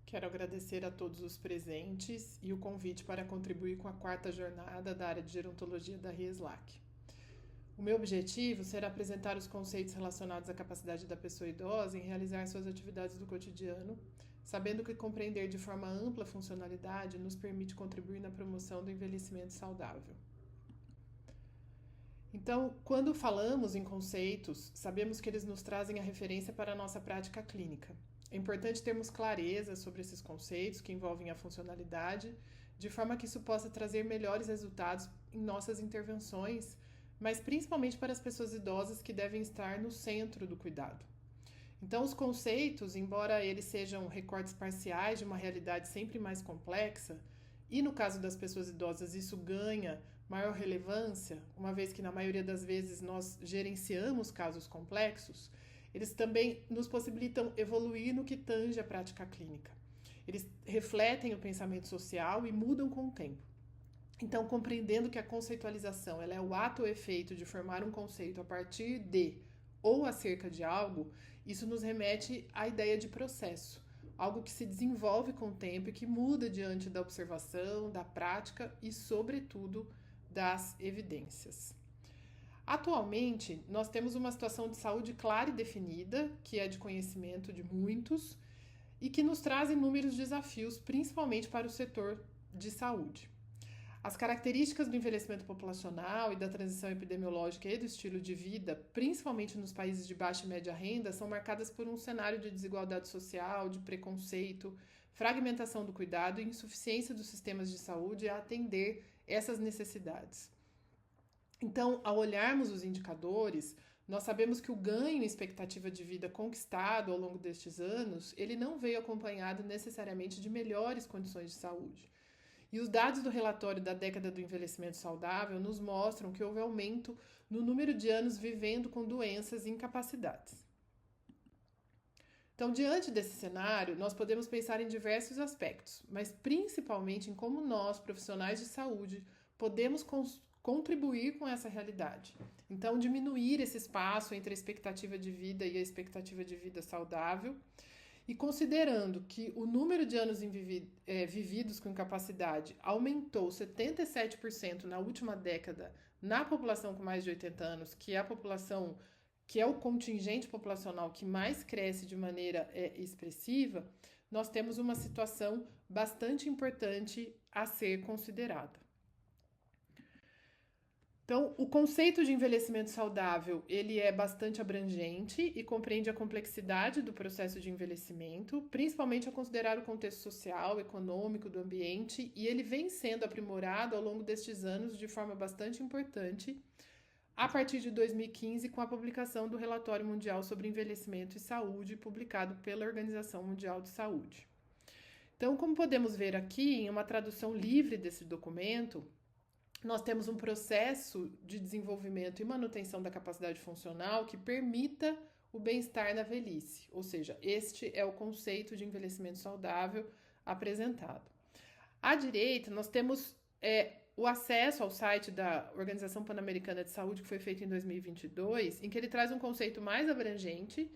Quero agradecer a todos os presentes e o convite para contribuir com a quarta jornada da área de gerontologia da RIESLAC. O meu objetivo será apresentar os conceitos relacionados à capacidade da pessoa idosa em realizar suas atividades do cotidiano, sabendo que compreender de forma ampla a funcionalidade nos permite contribuir na promoção do envelhecimento saudável. Então, quando falamos em conceitos, sabemos que eles nos trazem a referência para a nossa prática clínica. É importante termos clareza sobre esses conceitos que envolvem a funcionalidade, de forma que isso possa trazer melhores resultados em nossas intervenções, mas principalmente para as pessoas idosas que devem estar no centro do cuidado. Então, os conceitos, embora eles sejam recortes parciais de uma realidade sempre mais complexa, e no caso das pessoas idosas isso ganha maior relevância, uma vez que na maioria das vezes nós gerenciamos casos complexos, eles também nos possibilitam evoluir no que tange a prática clínica. Eles refletem o pensamento social e mudam com o tempo. Então, compreendendo que a conceitualização ela é o ato ou efeito de formar um conceito a partir de ou acerca de algo, isso nos remete à ideia de processo, algo que se desenvolve com o tempo e que muda diante da observação, da prática e, sobretudo, das evidências. Atualmente, nós temos uma situação de saúde clara e definida, que é de conhecimento de muitos, e que nos traz inúmeros desafios, principalmente para o setor de saúde. As características do envelhecimento populacional e da transição epidemiológica e do estilo de vida, principalmente nos países de baixa e média renda, são marcadas por um cenário de desigualdade social, de preconceito, fragmentação do cuidado e insuficiência dos sistemas de saúde a atender essas necessidades. Então, ao olharmos os indicadores, nós sabemos que o ganho em expectativa de vida conquistado ao longo destes anos, ele não veio acompanhado necessariamente de melhores condições de saúde. E os dados do relatório da década do envelhecimento saudável nos mostram que houve aumento no número de anos vivendo com doenças e incapacidades. Então, diante desse cenário, nós podemos pensar em diversos aspectos, mas principalmente em como nós, profissionais de saúde, podemos contribuir com essa realidade. Então, diminuir esse espaço entre a expectativa de vida e a expectativa de vida saudável. E considerando que o número de anos vividos com incapacidade aumentou 77% na última década na população com mais de 80 anos, que é a população, que é o contingente populacional que mais cresce de maneira expressiva, nós temos uma situação bastante importante a ser considerada. Então, o conceito de envelhecimento saudável, ele é bastante abrangente e compreende a complexidade do processo de envelhecimento, principalmente a considerar o contexto social, econômico do ambiente, e ele vem sendo aprimorado ao longo destes anos de forma bastante importante, a partir de 2015, com a publicação do Relatório Mundial sobre Envelhecimento e Saúde, publicado pela Organização Mundial de Saúde. Então, como podemos ver aqui, em uma tradução livre desse documento, nós temos um processo de desenvolvimento e manutenção da capacidade funcional que permita o bem-estar na velhice, ou seja, este é o conceito de envelhecimento saudável apresentado. À direita, nós temos o acesso ao site da Organização Pan-Americana de Saúde, que foi feito em 2022, em que ele traz um conceito mais abrangente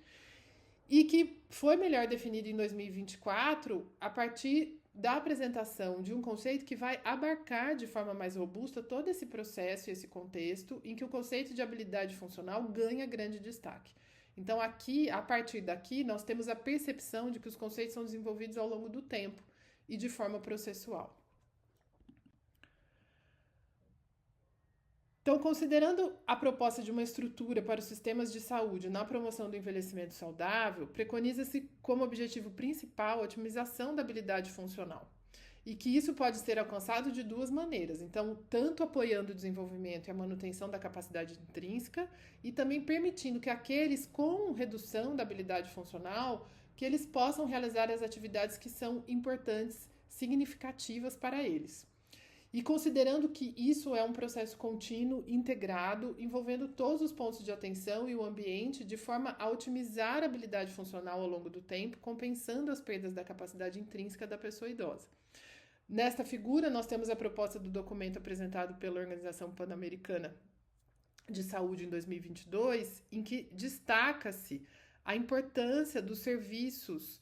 e que foi melhor definido em 2024 a partir da apresentação de um conceito que vai abarcar de forma mais robusta todo esse processo e esse contexto em que o conceito de habilidade funcional ganha grande destaque. Então, aqui, a partir daqui, nós temos a percepção de que os conceitos são desenvolvidos ao longo do tempo e de forma processual. Então, considerando a proposta de uma estrutura para os sistemas de saúde na promoção do envelhecimento saudável, preconiza-se como objetivo principal a otimização da habilidade funcional. E que isso pode ser alcançado de duas maneiras. Então, tanto apoiando o desenvolvimento e a manutenção da capacidade intrínseca e também permitindo que aqueles com redução da habilidade funcional, que eles possam realizar as atividades que são importantes, significativas para eles. E considerando que isso é um processo contínuo, integrado, envolvendo todos os pontos de atenção e o ambiente, de forma a otimizar a habilidade funcional ao longo do tempo, compensando as perdas da capacidade intrínseca da pessoa idosa. Nesta figura, nós temos a proposta do documento apresentado pela Organização Pan-Americana de Saúde em 2022, em que destaca-se a importância dos serviços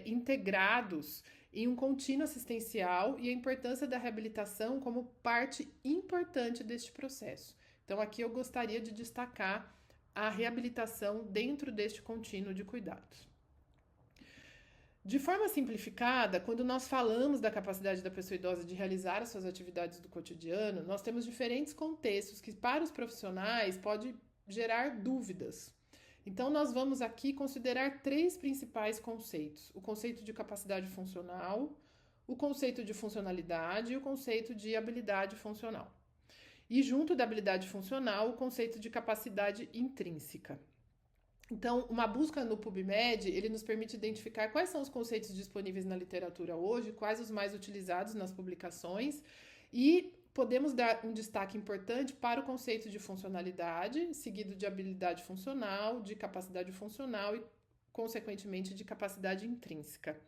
integrados em um contínuo assistencial e a importância da reabilitação como parte importante deste processo. Então, aqui eu gostaria de destacar a reabilitação dentro deste contínuo de cuidados. De forma simplificada, quando nós falamos da capacidade da pessoa idosa de realizar as suas atividades do cotidiano, nós temos diferentes contextos que, para os profissionais, pode gerar dúvidas. Então, nós vamos aqui considerar 3 principais conceitos: o conceito de capacidade funcional, o conceito de funcionalidade e o conceito de habilidade funcional. E, junto da habilidade funcional, o conceito de capacidade intrínseca. Então, uma busca no PubMed, ele nos permite identificar quais são os conceitos disponíveis na literatura hoje, quais os mais utilizados nas publicações, e podemos dar um destaque importante para o conceito de funcionalidade, seguido de habilidade funcional, de capacidade funcional e, consequentemente, de capacidade intrínseca,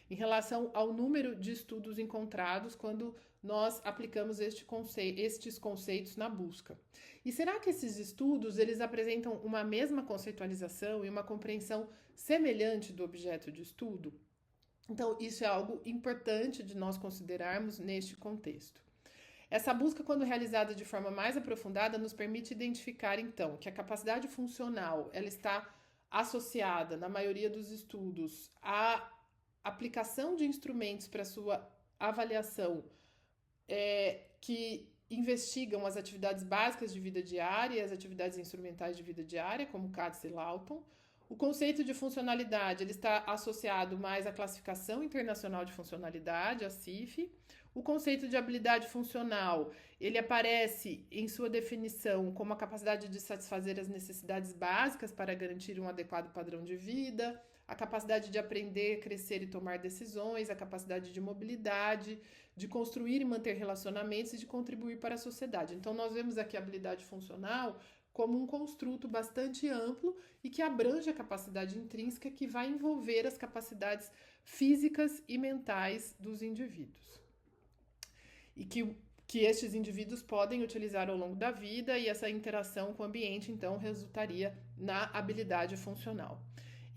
em relação ao número de estudos encontrados quando nós aplicamos estes conceitos na busca. E será que esses estudos eles apresentam uma mesma conceitualização e uma compreensão semelhante do objeto de estudo? Então, isso é algo importante de nós considerarmos neste contexto. Essa busca, quando realizada de forma mais aprofundada, nos permite identificar, então, que a capacidade funcional ela está associada, na maioria dos estudos, à aplicação de instrumentos para sua avaliação que investigam as atividades básicas de vida diária e as atividades instrumentais de vida diária, como Katz e Lawton. O conceito de funcionalidade ele está associado mais à Classificação Internacional de Funcionalidade, a CIF. O conceito de habilidade funcional, ele aparece em sua definição como a capacidade de satisfazer as necessidades básicas para garantir um adequado padrão de vida, a capacidade de aprender, crescer e tomar decisões, a capacidade de mobilidade, de construir e manter relacionamentos e de contribuir para a sociedade. Então, nós vemos aqui a habilidade funcional como um construto bastante amplo e que abrange a capacidade intrínseca que vai envolver as capacidades físicas e mentais dos indivíduos. E que estes indivíduos podem utilizar ao longo da vida e essa interação com o ambiente, então, resultaria na habilidade funcional.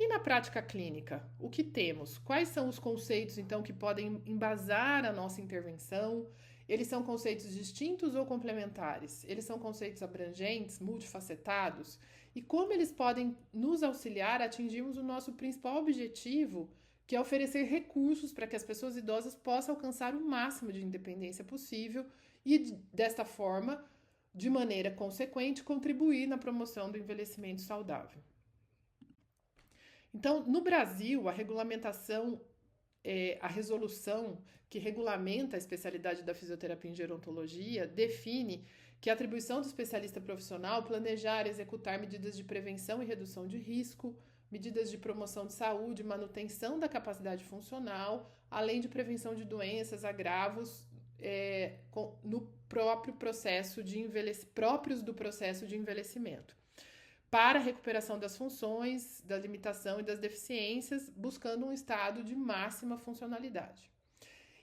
E na prática clínica, o que temos? Quais são os conceitos, então, que podem embasar a nossa intervenção? Eles são conceitos distintos ou complementares? Eles são conceitos abrangentes, multifacetados? E como eles podem nos auxiliar a atingirmos o nosso principal objetivo, que é oferecer recursos para que as pessoas idosas possam alcançar o máximo de independência possível e, desta forma, de maneira consequente, contribuir na promoção do envelhecimento saudável. Então, no Brasil, a regulamentação, a resolução que regulamenta a especialidade da fisioterapia em gerontologia define que a atribuição do especialista profissional planejar e executar medidas de prevenção e redução de risco, medidas de promoção de saúde, manutenção da capacidade funcional, além de prevenção de doenças, agravos no próprio processo de próprios do processo de envelhecimento, para a recuperação das funções, da limitação e das deficiências, buscando um estado de máxima funcionalidade.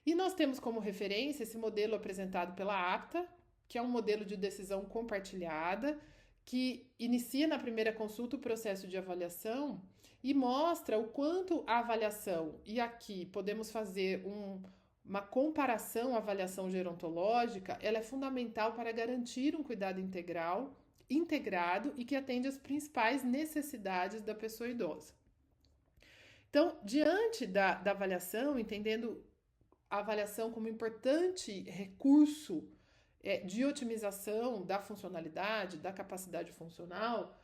E nós temos como referência esse modelo apresentado pela APTA, que é um modelo de decisão compartilhada, que inicia na primeira consulta o processo de avaliação e mostra o quanto a avaliação, e aqui podemos fazer uma comparação à avaliação gerontológica, ela é fundamental para garantir um cuidado integrado e que atende às principais necessidades da pessoa idosa. Então, diante da avaliação, entendendo a avaliação como importante recurso de otimização da funcionalidade, da capacidade funcional,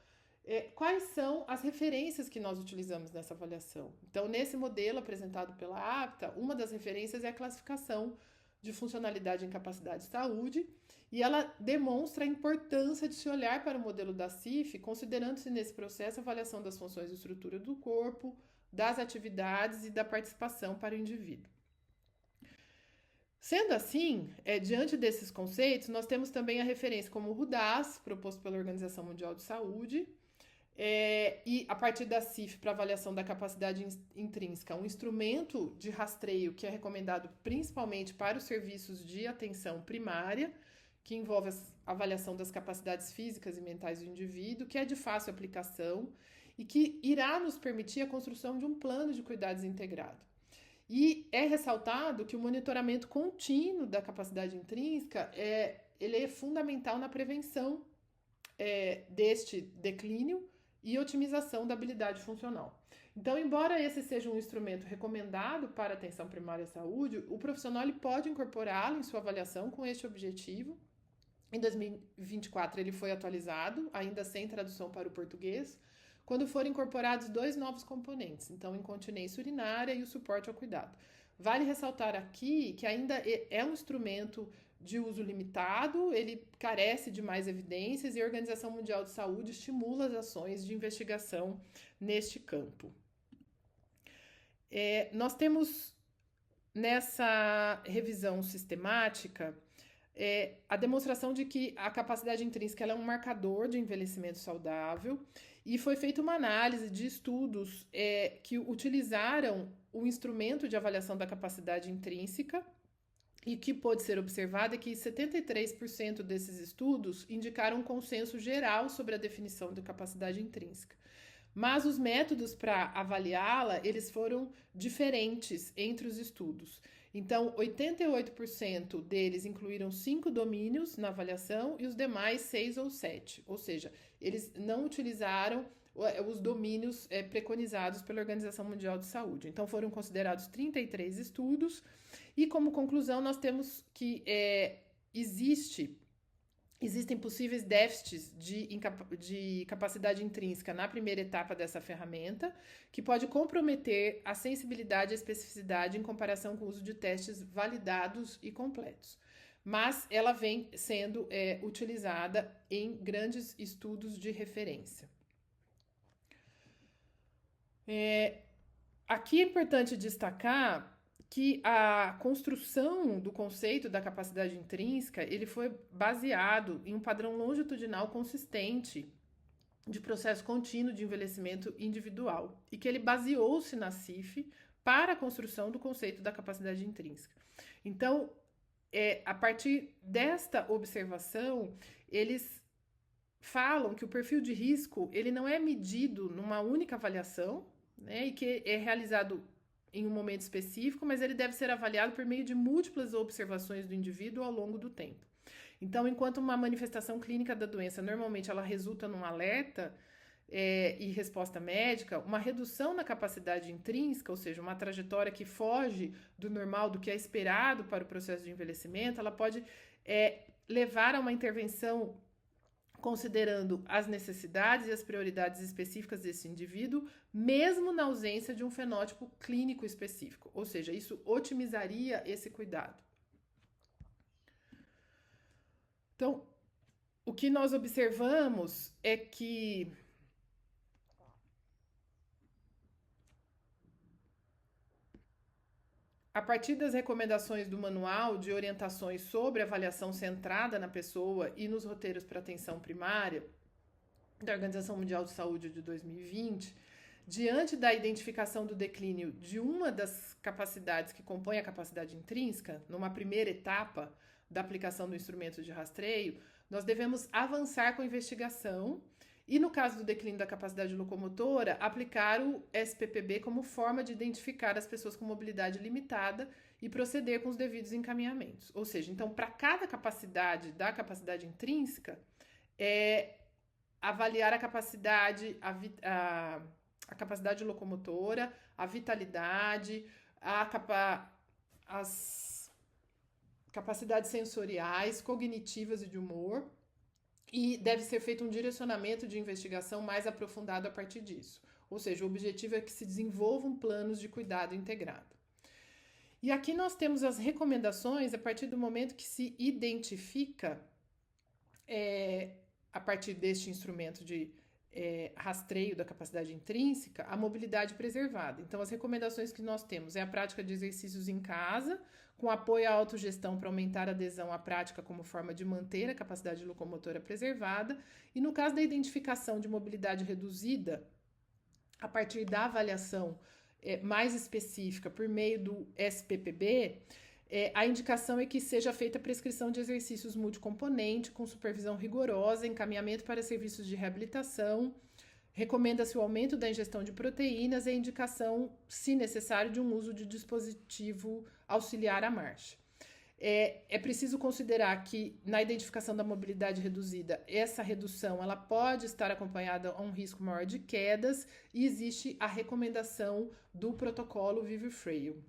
quais são as referências que nós utilizamos nessa avaliação? Então, nesse modelo apresentado pela APTA, uma das referências é a classificação de funcionalidade em capacidade de saúde, e ela demonstra a importância de se olhar para o modelo da CIF, considerando-se nesse processo a avaliação das funções e estrutura do corpo, das atividades e da participação para o indivíduo. Sendo assim, diante desses conceitos, nós temos também a referência como o RUDAS, proposto pela Organização Mundial de Saúde, e a partir da CIF para avaliação da capacidade intrínseca, um instrumento de rastreio que é recomendado principalmente para os serviços de atenção primária, que envolve a avaliação das capacidades físicas e mentais do indivíduo, que é de fácil aplicação e que irá nos permitir a construção de um plano de cuidados integrado. E é ressaltado que o monitoramento contínuo da capacidade intrínseca ele é fundamental na prevenção deste declínio e otimização da habilidade funcional. Então, embora esse seja um instrumento recomendado para a atenção primária à saúde, o profissional ele pode incorporá-lo em sua avaliação com este objetivo. Em 2024, ele foi atualizado, ainda sem tradução para o português, quando foram incorporados 2 novos componentes, então, a incontinência urinária e o suporte ao cuidado. Vale ressaltar aqui que ainda é um instrumento de uso limitado, ele carece de mais evidências e a Organização Mundial de Saúde estimula as ações de investigação neste campo. Nós temos nessa revisão sistemática a demonstração de que a capacidade intrínseca ela é um marcador de envelhecimento saudável e foi feita uma análise de estudos que utilizaram o instrumento de avaliação da capacidade intrínseca e que pôde ser observado é que 73% desses estudos indicaram um consenso geral sobre a definição de capacidade intrínseca. Mas os métodos para avaliá-la, eles foram diferentes entre os estudos. Então, 88% deles incluíram 5 domínios na avaliação e os demais 6 ou 7. Ou seja, eles não utilizaram os domínios preconizados pela Organização Mundial de Saúde. Então, foram considerados 33 estudos e, como conclusão, nós temos que existem possíveis déficits de capacidade intrínseca na primeira etapa dessa ferramenta, que pode comprometer a sensibilidade e a especificidade em comparação com o uso de testes validados e completos. Mas ela vem sendo utilizada em grandes estudos de referência. Aqui é importante destacar que a construção do conceito da capacidade intrínseca ele foi baseado em um padrão longitudinal consistente de processo contínuo de envelhecimento individual e que ele baseou-se na CIF para a construção do conceito da capacidade intrínseca. Então, a partir desta observação, eles falam que o perfil de risco ele não é medido numa única avaliação, né, e que é realizado em um momento específico, mas ele deve ser avaliado por meio de múltiplas observações do indivíduo ao longo do tempo. Então, enquanto uma manifestação clínica da doença, normalmente ela resulta num alerta e resposta médica, uma redução na capacidade intrínseca, ou seja, uma trajetória que foge do normal, do que é esperado para o processo de envelhecimento, ela pode levar a uma intervenção considerando as necessidades e as prioridades específicas desse indivíduo, mesmo na ausência de um fenótipo clínico específico. Ou seja, isso otimizaria esse cuidado. Então, o que nós observamos é que a partir das recomendações do Manual de Orientações sobre Avaliação Centrada na Pessoa e nos Roteiros para Atenção Primária, da Organização Mundial de Saúde de 2020, diante da identificação do declínio de uma das capacidades que compõe a capacidade intrínseca, numa primeira etapa da aplicação do instrumento de rastreio, nós devemos avançar com a investigação e, no caso do declínio da capacidade locomotora, aplicar o SPPB como forma de identificar as pessoas com mobilidade limitada e proceder com os devidos encaminhamentos. Ou seja, então, para cada capacidade da capacidade intrínseca, avaliar a capacidade, a capacidade locomotora, a vitalidade, as capacidades sensoriais, cognitivas e de humor, e deve ser feito um direcionamento de investigação mais aprofundado a partir disso. Ou seja, o objetivo é que se desenvolvam planos de cuidado integrado. E aqui nós temos as recomendações a partir do momento que se identifica, a partir deste instrumento de rastreio da capacidade intrínseca, a mobilidade preservada. Então, as recomendações que nós temos é a prática de exercícios em casa, com apoio à autogestão para aumentar a adesão à prática como forma de manter a capacidade locomotora preservada. E no caso da identificação de mobilidade reduzida, a partir da avaliação mais específica por meio do SPPB, a indicação é que seja feita a prescrição de exercícios multicomponente, com supervisão rigorosa, encaminhamento para serviços de reabilitação, Recomenda-se o aumento da ingestão de proteínas e a indicação, se necessário, de um uso de dispositivo auxiliar à marcha. É preciso considerar que na identificação da mobilidade reduzida, essa redução ela pode estar acompanhada a um risco maior de quedas e existe a recomendação do protocolo Vive Frail.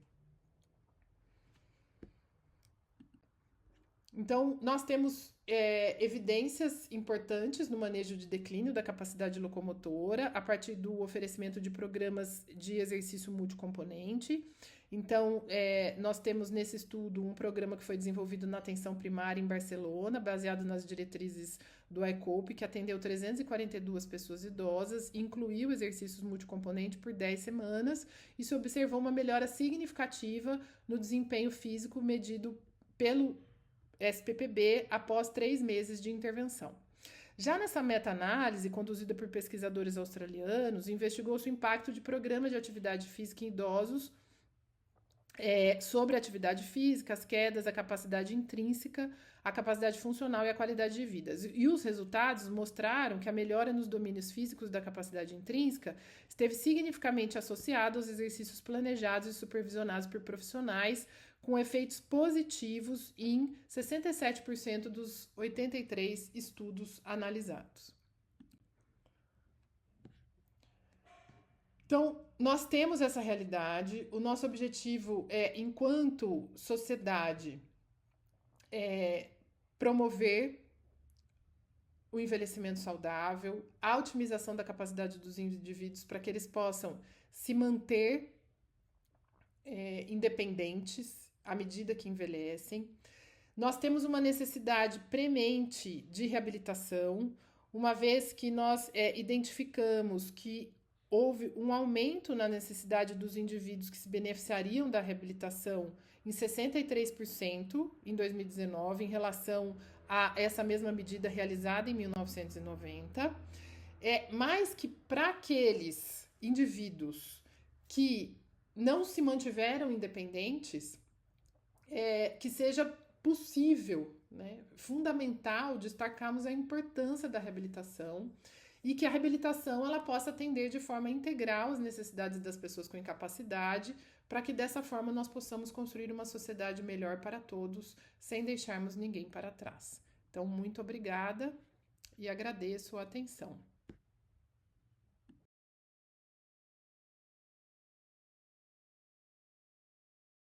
Então, nós temos evidências importantes no manejo de declínio da capacidade locomotora a partir do oferecimento de programas de exercício multicomponente. Então, nós temos nesse estudo um programa que foi desenvolvido na atenção primária em Barcelona, baseado nas diretrizes do ICOPE, que atendeu 342 pessoas idosas, incluiu exercícios multicomponente por 10 semanas e se observou uma melhora significativa no desempenho físico medido pelo SPPB após 3 meses de intervenção. Já nessa meta-análise, conduzida por pesquisadores australianos, investigou-se o impacto de programas de atividade física em idosos sobre a atividade física, as quedas, a capacidade intrínseca, a capacidade funcional e a qualidade de vida. E os resultados mostraram que a melhora nos domínios físicos da capacidade intrínseca esteve significativamente associada aos exercícios planejados e supervisionados por profissionais, com efeitos positivos em 67% dos 83 estudos analisados. Então, nós temos essa realidade, o nosso objetivo é, enquanto sociedade, promover o envelhecimento saudável, a otimização da capacidade dos indivíduos para que eles possam se manter independentes à medida que envelhecem. Nós temos uma necessidade premente de reabilitação, uma vez que nós identificamos que houve um aumento na necessidade dos indivíduos que se beneficiariam da reabilitação em 63% em 2019, em relação a essa mesma medida realizada em 1990. Mas que para aqueles indivíduos que não se mantiveram independentes, que seja possível, né, fundamental destacarmos a importância da reabilitação e que a reabilitação ela possa atender de forma integral as necessidades das pessoas com incapacidade, para que dessa forma nós possamos construir uma sociedade melhor para todos, sem deixarmos ninguém para trás. Então, muito obrigada e agradeço a atenção.